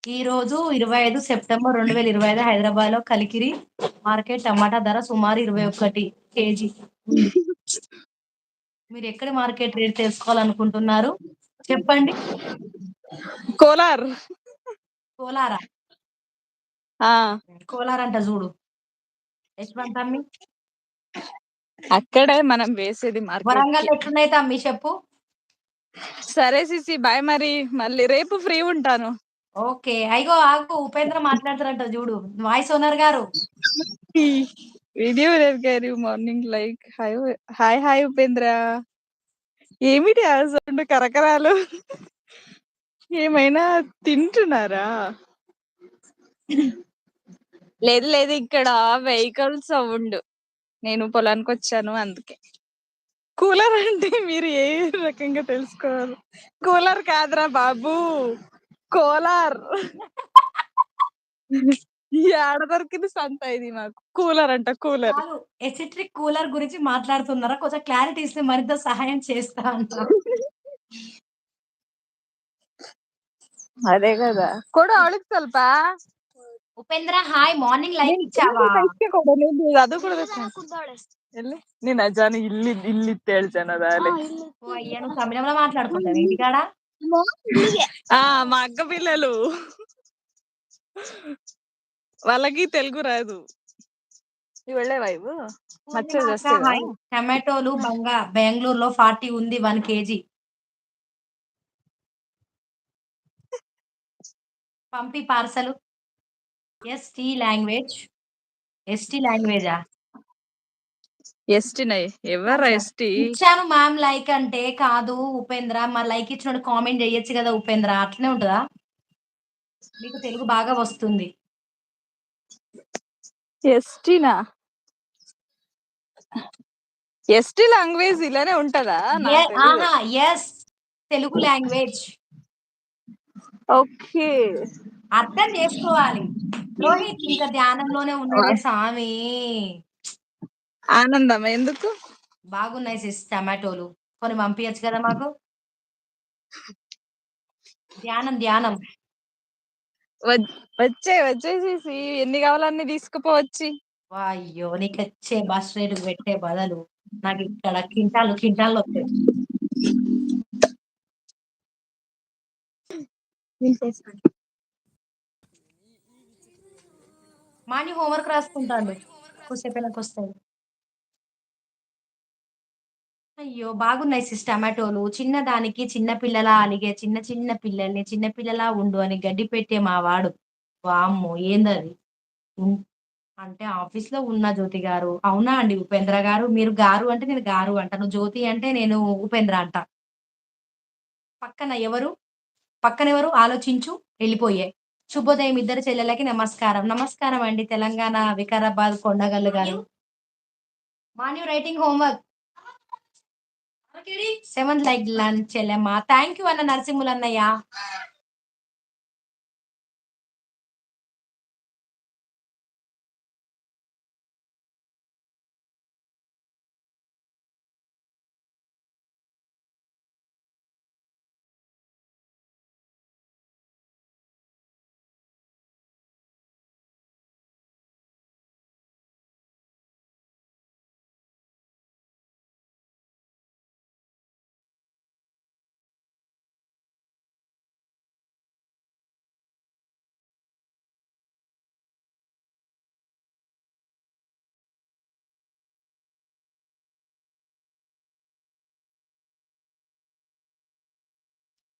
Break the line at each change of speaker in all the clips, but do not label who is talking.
ఈరోజు 25 సెప్టెంబర్ 2025 హైదరాబాద్‌లో కలికిరి మార్కెట్ టమాటా ధర సుమారు 21 కేజీ ఉంది. మీరెక్కడి మార్కెట్ రేట్ తెలుసుకోవాలనుకుంటున్నారు? చెప్పండి.
కోలార్.
కోలారా?
ఆ!
కోలారంట జూడు. యశ్వంత్ తమ్మి.
అక్కడే మనం వేసేది మార్కెట్‌కి.
వరంగల్‌లో ఎట్లున్నాయి తమ్మి చెప్పు?
సరే సిసి బాయ్ మరి. మళ్ళీ రేపు ఫ్రీ ఉంటాను.
ఓకే. అయ్యో! ఆగు ఉపేంద్ర మాట్లాడుతారంట జూడు. వాయిస్ ఓనర్ గారు.
వీడియో గారు morning like hi hi Upendra. ఏమిటి ఆ సౌండ్ కరకరాలు? ఏమైనా తింటున్నారా? లేదు లేదు ఇక్కడ వెహికల్ సౌండ్. నేను పొలానికి వచ్చాను అందుకే. కూలర్ అంటే మీరు ఏ రకంగా తెలుసుకోవాలి? కూలర్ కాదురా బాబు, కోలార్. ఏడ దొరికింది సంత ఇది మాకు. కూలర్ అంట కూలర్.
కాదు. ఎసిట్రిక్ కూలర్ గురించి మాట్లాడుతున్నారా? కొంచెం క్లారిటీ ఇస్తే మరింత సహాయం చేస్తా అన్నా.
ಅದೇ కదా ಕೊಡು ಅವಳಿಗೆ ಸ್ವಲ್ಪ
ఉపేంద్ర హాయ్ మార్నింగ్ లైక్ ఇచ్చావా?
ಅದು ಕೊಡ್ಬೇಕು ಎಲ್ಲಿ ನೀನ್ ಅಜ್ಜಾನ ಇಲ್ಲಿತ್ತು ಹೇಳ್ತಾನ ಅದಾಲೆ
ఓ అయ్యా నువ్వు తమిళంలో మాట్లాడుకుంటావా ఇంటికాడ?
మా అక్క పిల్లలు వాళ్ళకి తెలుగు రాదు. ఇవి వెళ్ళేవా ఇವು
పూర్ణిమ
మచ్చేది
అక్క
వస్తేవా
హాయ్. టమాటోలు బెంగుళూరులో 40 ఉంది 1 కేజీ. పంపి పార్సలు. ST language. ఎస్టీ లాంగ్వేజా?
ఎస్టినై ఎవరు ఎస్టి
ఇచ్చాను మ్యామ్ లైక్ అంటే కాదు ఉపేంద్ర. మరి లైక్ ఇచ్చినోడు కామెంట్ చేయొచ్చు కదా ఉపేంద్ర. అట్లనే ఉంటదా? మీకు తెలుగు బాగా వస్తుంది.
ఎస్టినా ఎస్టి లాంగ్వేజ్ ఇలానే ఉంటదా? నాకు తెలియదు.
ఆహా ఎస్ తెలుగు లాంగ్వేజ్.
ఓకే
అర్థం చేసుకోవాలి. రోహిత్ ఇంకా ధ్యానంలోనే ఉన్నదే సామి.
ఆనందం ఎందుకు?
బాగున్నాయి సిస్ టమాటోలు. కొన్ని పంపియచ్చు కదా మాకు? ధ్యానం ధ్యానం.
వచ్చేసేసి ఎన్ని కావాలన్నీ తీసుకుపోవచ్చి.
అయ్యో! నీకొచ్చే బస్ రేటుకి పెట్టే బదులు నాకిక్కడ కింటాలు కింటాలు వస్తాయి. మాని హోంవర్క్ రాసుకుంటాండు. కొద్దిసేపయినాకొస్తాడు. అయ్యో! బాగున్నాయి సిస్ టమాటోలు. చిన్నదానికి చిన్న పిల్లలా అలిగే చిన్న చిన్న పిల్లల్ని చిన్న పిల్లలా ఉండు అని గడ్డి పెట్టే మా వాడు. వామ్మో! ఏందది? హ్మ్. అంటే ఆఫీస్‌లో ఉన్నా జ్యోతి గారు. అవునా అండి ఉపేంద్ర గారు? మీరు గారు అంటే నేను గారు అంటాను. జ్యోతి అంటే నేను ఉపేంద్ర అంటా. పక్కన ఎవరు? పక్కనెవరు? ఆలోచించు. ఎళ్ళిపోయే. శుభోదయం ఇద్దరు చెల్లెలకి నమస్కారం. నమస్కారం అండి తెలంగాణ వికారాబాద్ కొండగల్లు గారు. Morning writing homework. 7th like lunch Chellemma. Thank you అన్న నరసింహులన్నయ్య.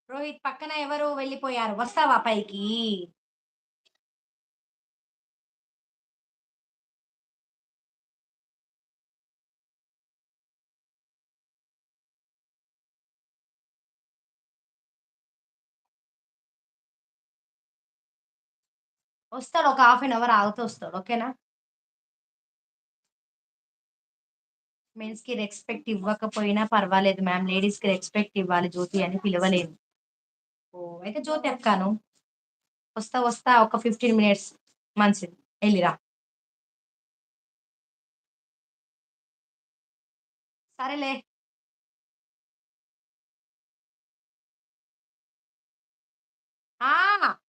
రోహిత్ పక్కన ఎవరు వెళ్ళిపోయారు? వస్తావా పైకి? వస్తాడు. ఒక హాఫ్ అన్ అవర్ ఆగుతూ వస్తాడు. ఓకేనా? మెన్స్‌కి రెస్పెక్ట్ ఇవ్వకపోయినా పర్వాలేదు మ్యామ్. లేడీస్‌కి రెస్పెక్ట్ ఇవ్వాలి జ్యోతి అని పిలవలేను. ఓహ్! అయితే జ్యోతి అక్కాను. వస్తా ఒక 15 మినిట్స్. మంచిది. ఎళ్ళిరా. సరేలే. ఆ!